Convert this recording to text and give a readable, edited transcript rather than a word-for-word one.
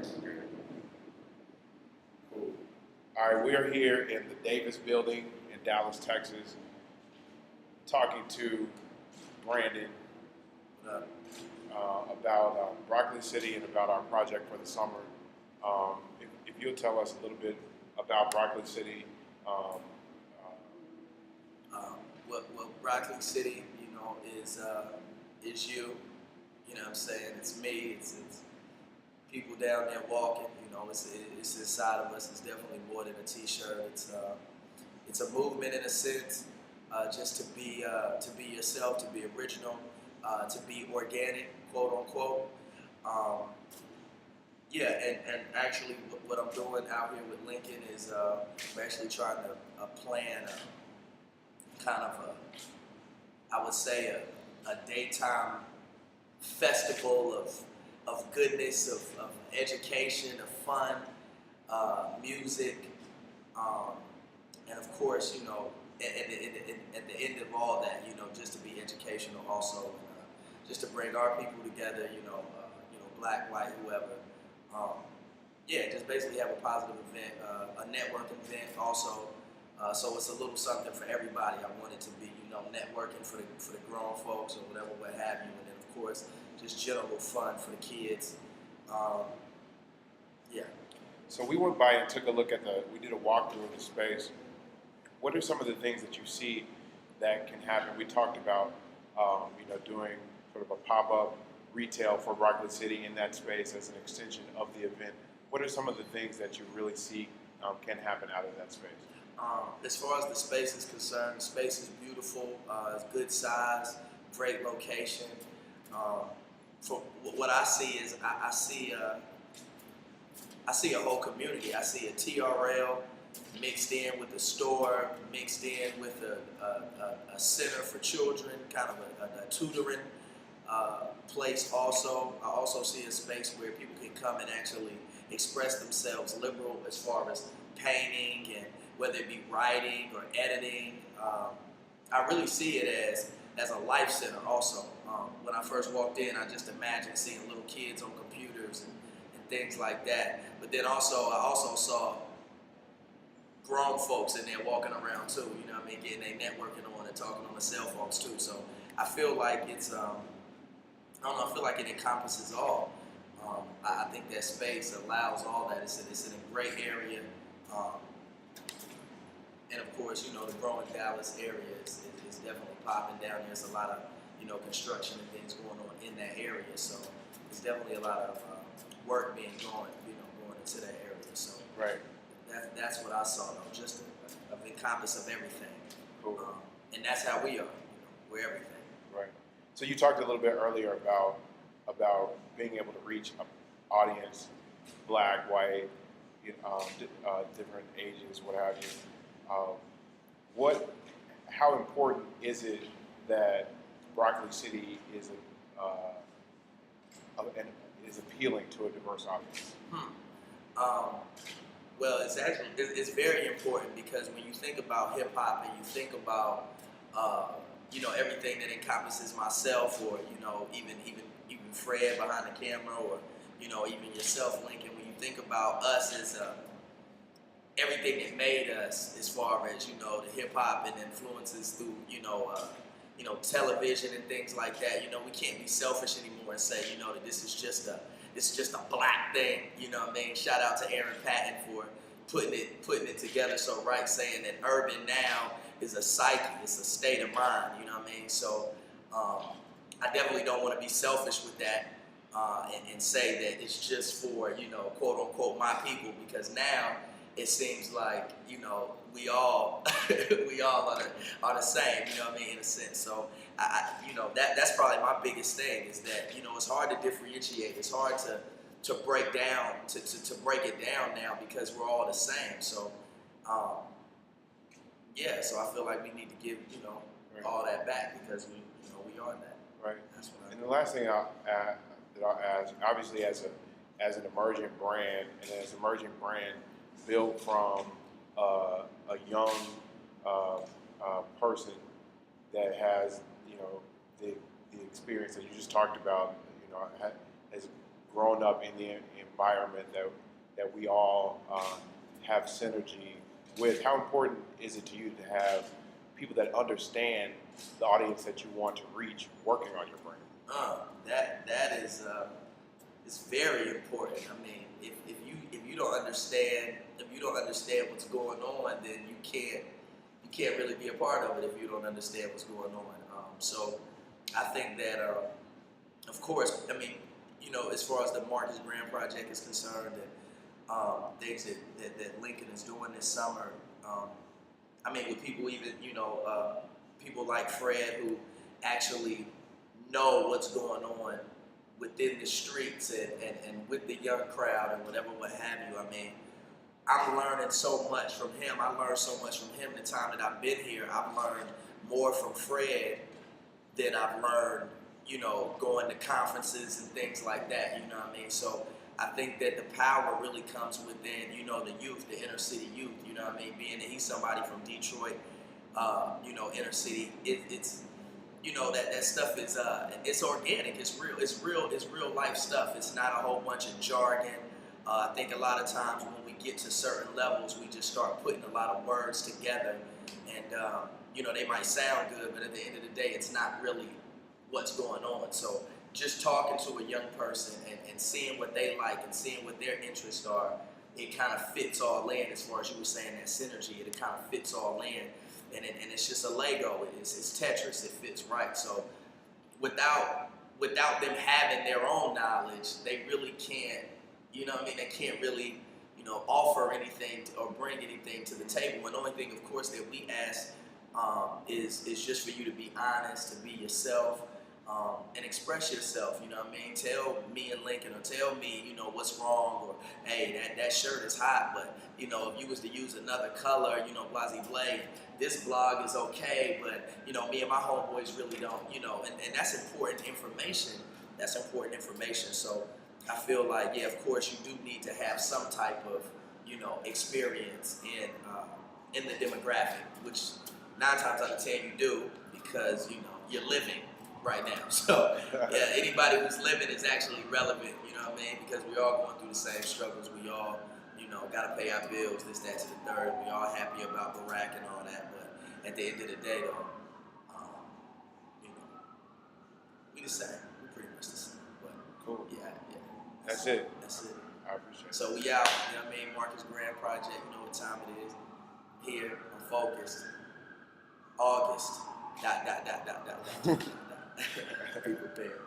Okay. Cool. All right, we are here in the Davis Building in Dallas, Texas, talking to Brandon about Broccoli City and about our project for the summer. If you'll tell us a little bit about Broccoli City. What Broccoli City, is you. You know what I'm saying? It's me. It's people down there walking. It's inside of us. It's definitely more than a T-shirt. It's a movement in a sense, just to be yourself, to be original, to be organic, quote unquote. And actually, what I'm doing out here with Lincoln is we're actually trying to plan kind of I would say a daytime festival of goodness, of education, of fun, music, and of course, at the end of all that, just to be educational also, just to bring our people together, black, white, whoever. Just basically have a positive event, a networking event also. So it's a little something for everybody. I want it to be, networking for the grown folks or whatever, what have you, and then of course just general fun for the kids. So we went by and took a look at we did a walkthrough of the space. What are some of the things that you see that can happen? We talked about, doing sort of a pop-up retail for Broccoli City in that space as an extension of the event. What are some of the things that you really see can happen out of that space? As far as the space is concerned, the space is beautiful. It's good size, great location. For what I see is I see a whole community. I see a TRL mixed in with a store, mixed in with a center for children, kind of a tutoring place also. I also see a space where people can come and actually express themselves liberal as far as painting and whether it be writing or editing. I really see it as a life center also. When I first walked in, I just imagined seeing little kids on computers and things like that. But then I also saw grown folks in there walking around too, getting their networking on and talking on the cell phones too. So I feel like I feel like it encompasses all. I think that space allows all that. It's in a great area. And of course, the growing Dallas area is definitely popping down there. There's a lot of, construction and things going on in that area. So there's definitely a lot of work going into that area. So right. That's what I saw though, just an encompass of everything. Cool. And that's how we are. We're everything. Right. So you talked a little bit earlier about being able to reach an audience, black, white, different ages, what have you. How important is it that Broccoli City is appealing to a diverse audience? Well, it's very important because when you think about hip hop and you think about everything that encompasses myself, or even Fred behind the camera, or even yourself, Lincoln. When you think about us as everything that made us, as far as the hip hop and influences through television and things like that. We can't be selfish anymore and say that this is just a black thing. Shout out to Aaron Patton for putting it together so right, saying that urban now is a psyche, it's a state of mind. So I definitely don't want to be selfish with that and say that it's just for quote unquote my people, because now it seems like we all are the same, in a sense. So that's probably my biggest thing, is that it's hard to differentiate. It's hard to break down to break it down now, because we're all the same. So so I feel like we need to give right. all that back, because we are that. Right. That's what And the last thing I'll ask, obviously as an emerging brand, and as an emerging brand built from a young person that has the experience that you just talked about, has grown up in the environment that we all have synergy with. How important is it to you to have people that understand the audience that you want to reach working on your brand? That is it's very important. I mean, if you don't understand what's going on, then you can't really be a part of it if you don't understand what's going on. So I think that of course, I mean, you know, as far as the Marcus Graham project is concerned, and things that Lincoln is doing this summer. I mean, with people even, you know, people like Fred who actually know what's going on within the streets and with the young crowd and whatever, what have you. I mean, I'm learning so much from him. I learned so much from him the time that I've been here. I've learned more from Fred than I've learned, you know, going to conferences and things like that, you know what I mean? So I think that the power really comes within, you know, the youth, the inner city youth, you know what I mean? Being that he's somebody from Detroit, you know, inner city, it's, you know, that stuff is, it's organic, it's real life stuff. It's not a whole bunch of jargon. I think a lot of times when we get to certain levels, we just start putting a lot of words together and, you know, they might sound good, but at the end of the day, it's not really what's going on. So just talking to a young person and seeing what they like and seeing what their interests are, it kind of fits all in. As far as you were saying, that synergy, it kind of fits all in. And it's just a Lego. It's Tetris. It fits right. So without them having their own knowledge, they really can't, you know what I mean? They can't really, you know, offer anything or bring anything to the table. And the only thing, of course, that we ask is just for you to be honest, to be yourself, and express yourself. You know what I mean? Tell me and Lincoln, or tell me, you know, what's wrong, or hey, that shirt is hot, but you know, if you was to use another color, you know, blase blase, this blog is okay, but you know, me and my homeboys really don't, you know, and that's important information. That's important information. So I feel like, yeah, of course, you do need to have some type of, you know, experience in the demographic, which 9 times out of 10 you do, because you know you're living right now. So yeah, anybody who's living is actually relevant. You know what I mean? Because we all going through the same struggles. We all, you know, got to pay our bills, this, that, to the third. We all happy about Barack and all that, but at the end of the day, though, you know, we the same. We pretty much the same. But Cool. yeah. That's it. That's it. I appreciate it. So we out. You know what I mean? Marcus Graham Project. You know what time it is. Here, I'm focused. August. Dot. Be prepared.